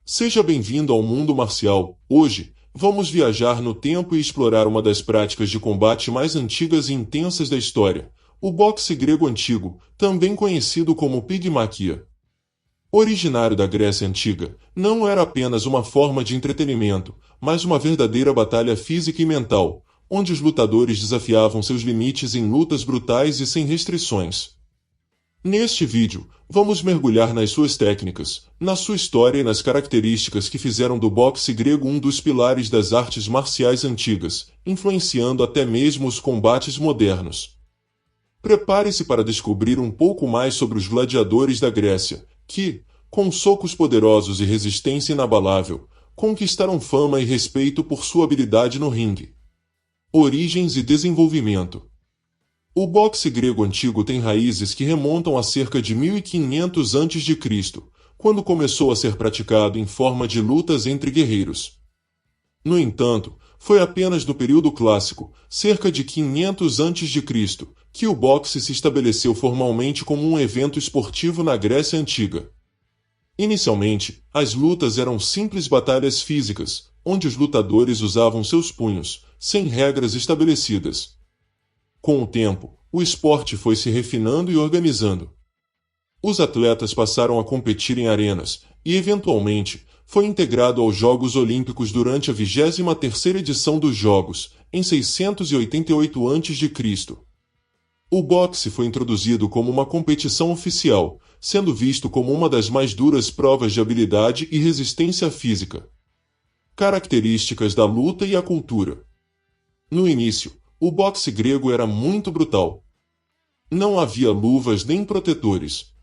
Seja bem-vindo ao mundo marcial. Hoje, vamos viajar no tempo e explorar uma das práticas de combate mais antigas e intensas da história, o boxe grego antigo, também conhecido como pigmaquia. Originário da Grécia Antiga, não era apenas uma forma de entretenimento, mas uma verdadeira batalha física e mental, onde os lutadores desafiavam seus limites em lutas brutais e sem restrições. Neste vídeo, vamos mergulhar nas suas técnicas, na sua história e nas características que fizeram do boxe grego um dos pilares das artes marciais antigas, influenciando até mesmo os combates modernos. Prepare-se para descobrir um pouco mais sobre os gladiadores da Grécia, que, com socos poderosos e resistência inabalável, conquistaram fama e respeito por sua habilidade no ringue. Origens e desenvolvimento. O boxe grego antigo tem raízes que remontam a cerca de 1500 a.C., quando começou a ser praticado em forma de lutas entre guerreiros. No entanto, foi apenas no período clássico, cerca de 500 a.C., que o boxe se estabeleceu formalmente como um evento esportivo na Grécia Antiga. Inicialmente, as lutas eram simples batalhas físicas, onde os lutadores usavam seus punhos, sem regras estabelecidas. Com o tempo, o esporte foi se refinando e organizando. Os atletas passaram a competir em arenas e, eventualmente, foi integrado aos Jogos Olímpicos durante a 23ª edição dos Jogos, em 688 a.C. O boxe foi introduzido como uma competição oficial, sendo visto como uma das mais duras provas de habilidade e resistência física. Características da luta e a cultura. No início, o boxe grego era muito brutal. Não havia luvas nem protetores.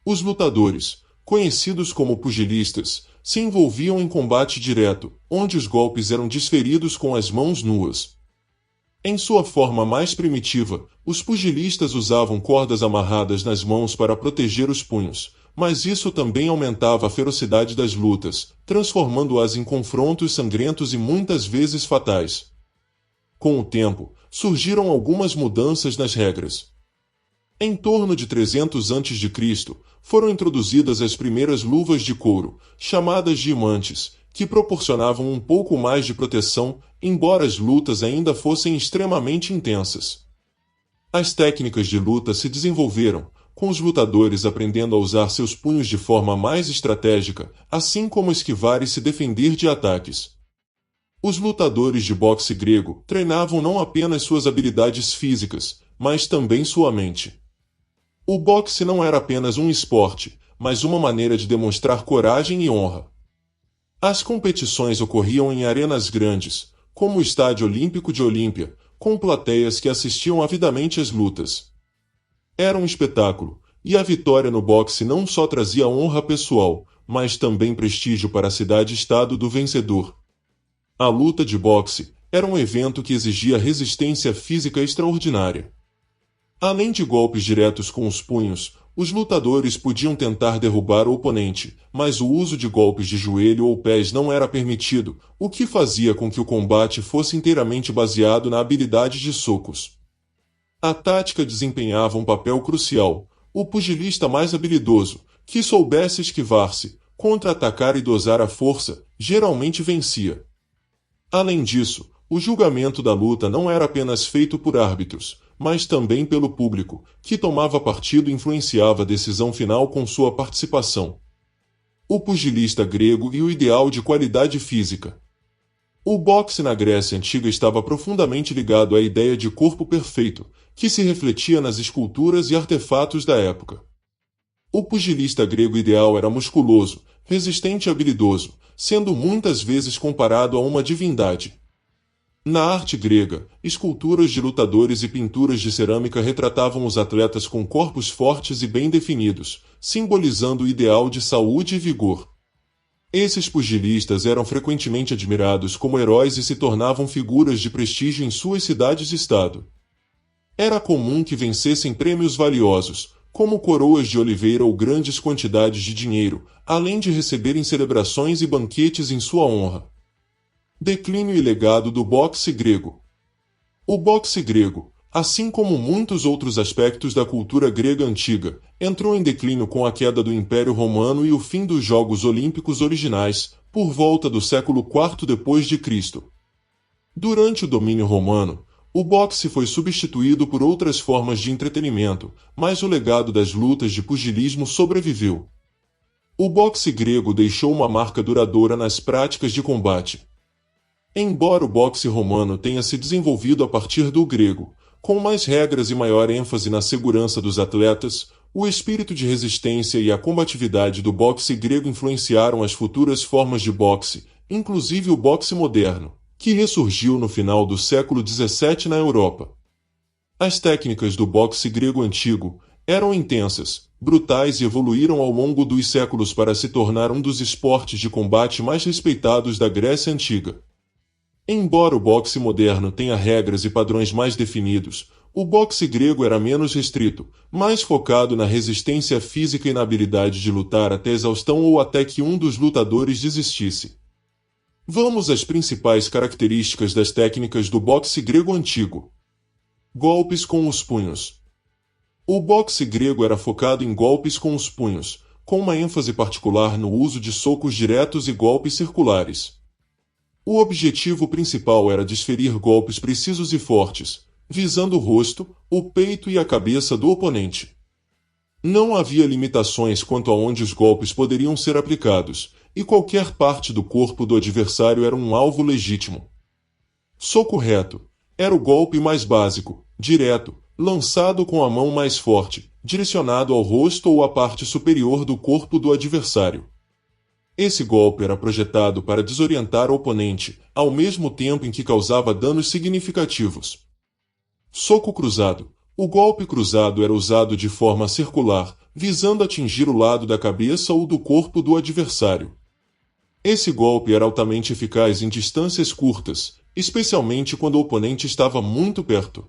Os lutadores, conhecidos como pugilistas, se envolviam em combate direto, onde os golpes eram desferidos com as mãos nuas. Em sua forma mais primitiva, os pugilistas usavam cordas amarradas nas mãos para proteger os punhos, mas isso também aumentava a ferocidade das lutas, transformando-as em confrontos sangrentos e muitas vezes fatais. Com o tempo, surgiram algumas mudanças nas regras. Em torno de 300 a.C., foram introduzidas as primeiras luvas de couro, chamadas de imantes, que proporcionavam um pouco mais de proteção, embora as lutas ainda fossem extremamente intensas. As técnicas de luta se desenvolveram, com os lutadores aprendendo a usar seus punhos de forma mais estratégica, assim como esquivar e se defender de ataques. Os lutadores de boxe grego treinavam não apenas suas habilidades físicas, mas também sua mente. O boxe não era apenas um esporte, mas uma maneira de demonstrar coragem e honra. As competições ocorriam em arenas grandes, como o Estádio Olímpico de Olímpia, com plateias que assistiam avidamente às lutas. Era um espetáculo, e a vitória no boxe não só trazia honra pessoal, mas também prestígio para a cidade-estado do vencedor. A luta de boxe era um evento que exigia resistência física extraordinária. Além de golpes diretos com os punhos, os lutadores podiam tentar derrubar o oponente, mas o uso de golpes de joelho ou pés não era permitido, o que fazia com que o combate fosse inteiramente baseado na habilidade de socos. A tática desempenhava um papel crucial. O pugilista mais habilidoso, que soubesse esquivar-se, contra-atacar e dosar a força, geralmente vencia. Além disso, o julgamento da luta não era apenas feito por árbitros, mas também pelo público, que tomava partido e influenciava a decisão final com sua participação. O pugilista grego e o ideal de qualidade física. O boxe na Grécia Antiga estava profundamente ligado à ideia de corpo perfeito, que se refletia nas esculturas e artefatos da época. O pugilista grego ideal era musculoso, resistente e habilidoso, sendo muitas vezes comparado a uma divindade. Na arte grega, esculturas de lutadores e pinturas de cerâmica retratavam os atletas com corpos fortes e bem definidos, simbolizando o ideal de saúde e vigor. Esses pugilistas eram frequentemente admirados como heróis e se tornavam figuras de prestígio em suas cidades-estado. Era comum que vencessem prêmios valiosos, como coroas de oliveira ou grandes quantidades de dinheiro, além de receberem celebrações e banquetes em sua honra. Declínio e legado do boxe grego. O boxe grego, assim como muitos outros aspectos da cultura grega antiga, entrou em declínio com a queda do Império Romano e o fim dos Jogos Olímpicos originais, por volta do século IV d.C. Durante o domínio romano, o boxe foi substituído por outras formas de entretenimento, mas o legado das lutas de pugilismo sobreviveu. O boxe grego deixou uma marca duradoura nas práticas de combate. Embora o boxe romano tenha se desenvolvido a partir do grego, com mais regras e maior ênfase na segurança dos atletas, o espírito de resistência e a combatividade do boxe grego influenciaram as futuras formas de boxe, inclusive o boxe moderno, que ressurgiu no final do século XVII na Europa. As técnicas do boxe grego antigo eram intensas, brutais e evoluíram ao longo dos séculos para se tornar um dos esportes de combate mais respeitados da Grécia Antiga. Embora o boxe moderno tenha regras e padrões mais definidos, o boxe grego era menos restrito, mais focado na resistência física e na habilidade de lutar até exaustão ou até que um dos lutadores desistisse. Vamos às principais características das técnicas do boxe grego antigo. Golpes com os punhos. O boxe grego era focado em golpes com os punhos, com uma ênfase particular no uso de socos diretos e golpes circulares. O objetivo principal era desferir golpes precisos e fortes, visando o rosto, o peito e a cabeça do oponente. Não havia limitações quanto a onde os golpes poderiam ser aplicados, e qualquer parte do corpo do adversário era um alvo legítimo. Soco reto era o golpe mais básico, direto, lançado com a mão mais forte, direcionado ao rosto ou à parte superior do corpo do adversário. Esse golpe era projetado para desorientar o oponente, ao mesmo tempo em que causava danos significativos. Soco cruzado. O golpe cruzado era usado de forma circular, visando atingir o lado da cabeça ou do corpo do adversário. Esse golpe era altamente eficaz em distâncias curtas, especialmente quando o oponente estava muito perto.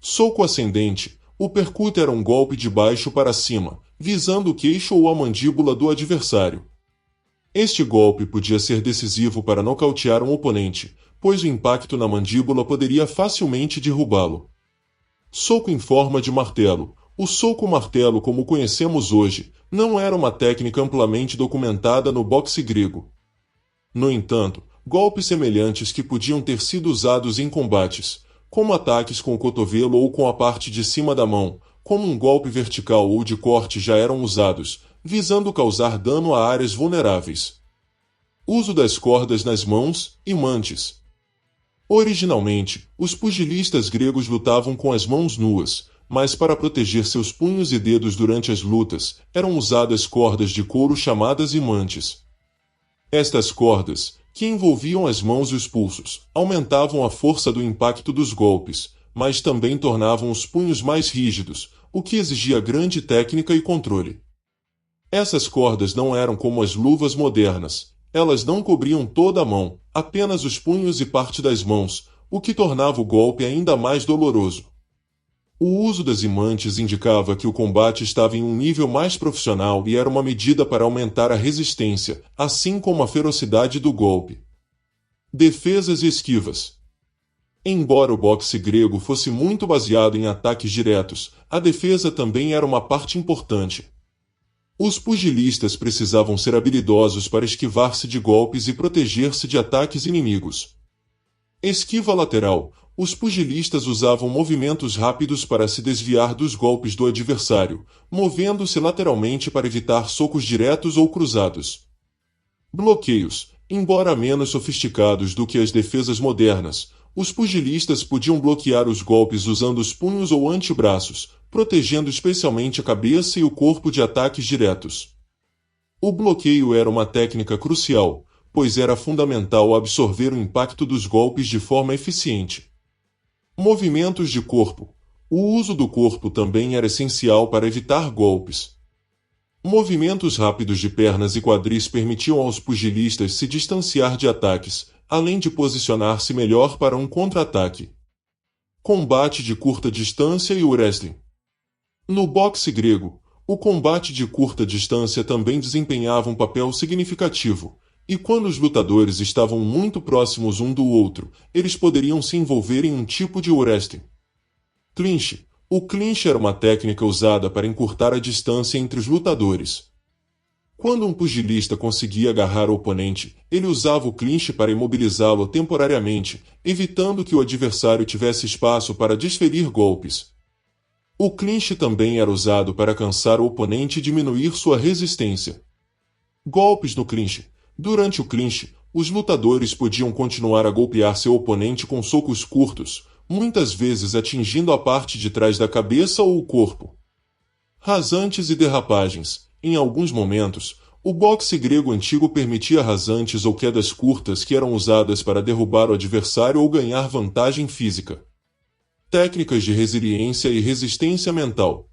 Soco ascendente. O percute era um golpe de baixo para cima, visando o queixo ou a mandíbula do adversário. Este golpe podia ser decisivo para nocautear um oponente, pois o impacto na mandíbula poderia facilmente derrubá-lo. Soco em forma de martelo. O soco-martelo como conhecemos hoje, não era uma técnica amplamente documentada no boxe grego. No entanto, golpes semelhantes que podiam ter sido usados em combates, como ataques com o cotovelo ou com a parte de cima da mão, como um golpe vertical ou de corte já eram usados, visando causar dano a áreas vulneráveis. Uso das cordas nas mãos e mantes. Originalmente, os pugilistas gregos lutavam com as mãos nuas, mas para proteger seus punhos e dedos durante as lutas, eram usadas cordas de couro chamadas imantes. Estas cordas, que envolviam as mãos e os pulsos, aumentavam a força do impacto dos golpes, mas também tornavam os punhos mais rígidos, o que exigia grande técnica e controle. Essas cordas não eram como as luvas modernas. Elas não cobriam toda a mão, apenas os punhos e parte das mãos, o que tornava o golpe ainda mais doloroso. O uso das imantes indicava que o combate estava em um nível mais profissional e era uma medida para aumentar a resistência, assim como a ferocidade do golpe. Defesas e esquivas. Embora o boxe grego fosse muito baseado em ataques diretos, a defesa também era uma parte importante. Os pugilistas precisavam ser habilidosos para esquivar-se de golpes e proteger-se de ataques inimigos. Esquiva lateral. Os pugilistas usavam movimentos rápidos para se desviar dos golpes do adversário, movendo-se lateralmente para evitar socos diretos ou cruzados. Bloqueios. Embora menos sofisticados do que as defesas modernas, os pugilistas podiam bloquear os golpes usando os punhos ou antebraços, protegendo especialmente a cabeça e o corpo de ataques diretos. O bloqueio era uma técnica crucial, pois era fundamental absorver o impacto dos golpes de forma eficiente. Movimentos de corpo. O uso do corpo também era essencial para evitar golpes. Movimentos rápidos de pernas e quadris permitiam aos pugilistas se distanciar de ataques, além de posicionar-se melhor para um contra-ataque. Combate de curta distância e o wrestling. No boxe grego, o combate de curta distância também desempenhava um papel significativo, e quando os lutadores estavam muito próximos um do outro, eles poderiam se envolver em um tipo de wrestling. Clinch. O clinch era uma técnica usada para encurtar a distância entre os lutadores. Quando um pugilista conseguia agarrar o oponente, ele usava o clinch para imobilizá-lo temporariamente, evitando que o adversário tivesse espaço para desferir golpes. O clinch também era usado para cansar o oponente e diminuir sua resistência. Golpes no clinch. Durante o clinch, os lutadores podiam continuar a golpear seu oponente com socos curtos, muitas vezes atingindo a parte de trás da cabeça ou o corpo. Rasantes e derrapagens. Em alguns momentos, o boxe grego antigo permitia rasantes ou quedas curtas que eram usadas para derrubar o adversário ou ganhar vantagem física. Técnicas de resiliência e resistência mental.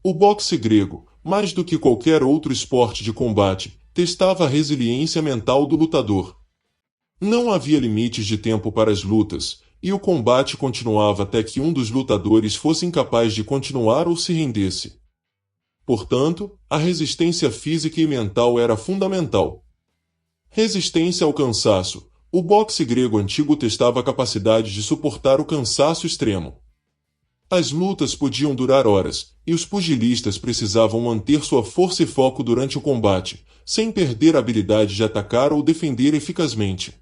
O boxe grego, mais do que qualquer outro esporte de combate, testava a resiliência mental do lutador. Não havia limites de tempo para as lutas, e o combate continuava até que um dos lutadores fosse incapaz de continuar ou se rendesse. Portanto, a resistência física e mental era fundamental. Resistência ao cansaço. O boxe grego antigo testava a capacidade de suportar o cansaço extremo. As lutas podiam durar horas, e os pugilistas precisavam manter sua força e foco durante o combate, sem perder a habilidade de atacar ou defender eficazmente.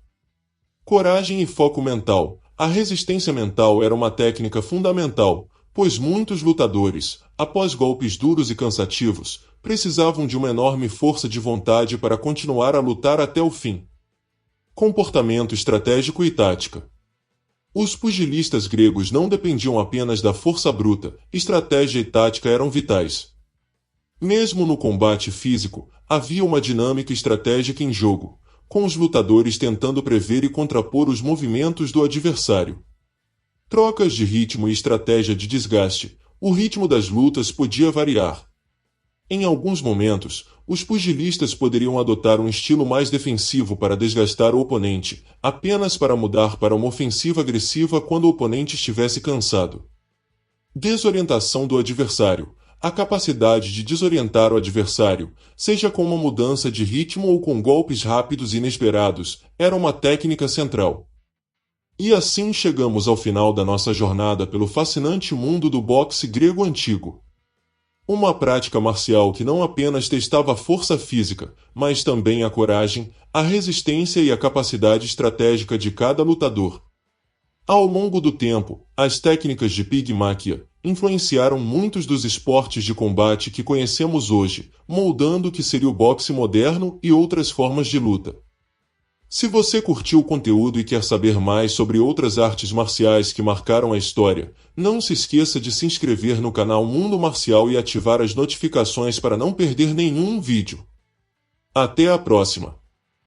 Coragem e foco mental. A resistência mental era uma técnica fundamental, pois muitos lutadores, após golpes duros e cansativos, precisavam de uma enorme força de vontade para continuar a lutar até o fim. Comportamento estratégico e tática. Os pugilistas gregos não dependiam apenas da força bruta, estratégia e tática eram vitais. Mesmo no combate físico, havia uma dinâmica estratégica em jogo, com os lutadores tentando prever e contrapor os movimentos do adversário. Trocas de ritmo e estratégia de desgaste. O ritmo das lutas podia variar. Em alguns momentos, os pugilistas poderiam adotar um estilo mais defensivo para desgastar o oponente, apenas para mudar para uma ofensiva agressiva quando o oponente estivesse cansado. Desorientação do adversário. A capacidade de desorientar o adversário, seja com uma mudança de ritmo ou com golpes rápidos e inesperados, era uma técnica central. E assim chegamos ao final da nossa jornada pelo fascinante mundo do boxe grego antigo. Uma prática marcial que não apenas testava a força física, mas também a coragem, a resistência e a capacidade estratégica de cada lutador. Ao longo do tempo, as técnicas de pigmaquia influenciaram muitos dos esportes de combate que conhecemos hoje, moldando o que seria o boxe moderno e outras formas de luta. Se você curtiu o conteúdo e quer saber mais sobre outras artes marciais que marcaram a história, não se esqueça de se inscrever no canal Mundo Marcial e ativar as notificações para não perder nenhum vídeo. Até a próxima!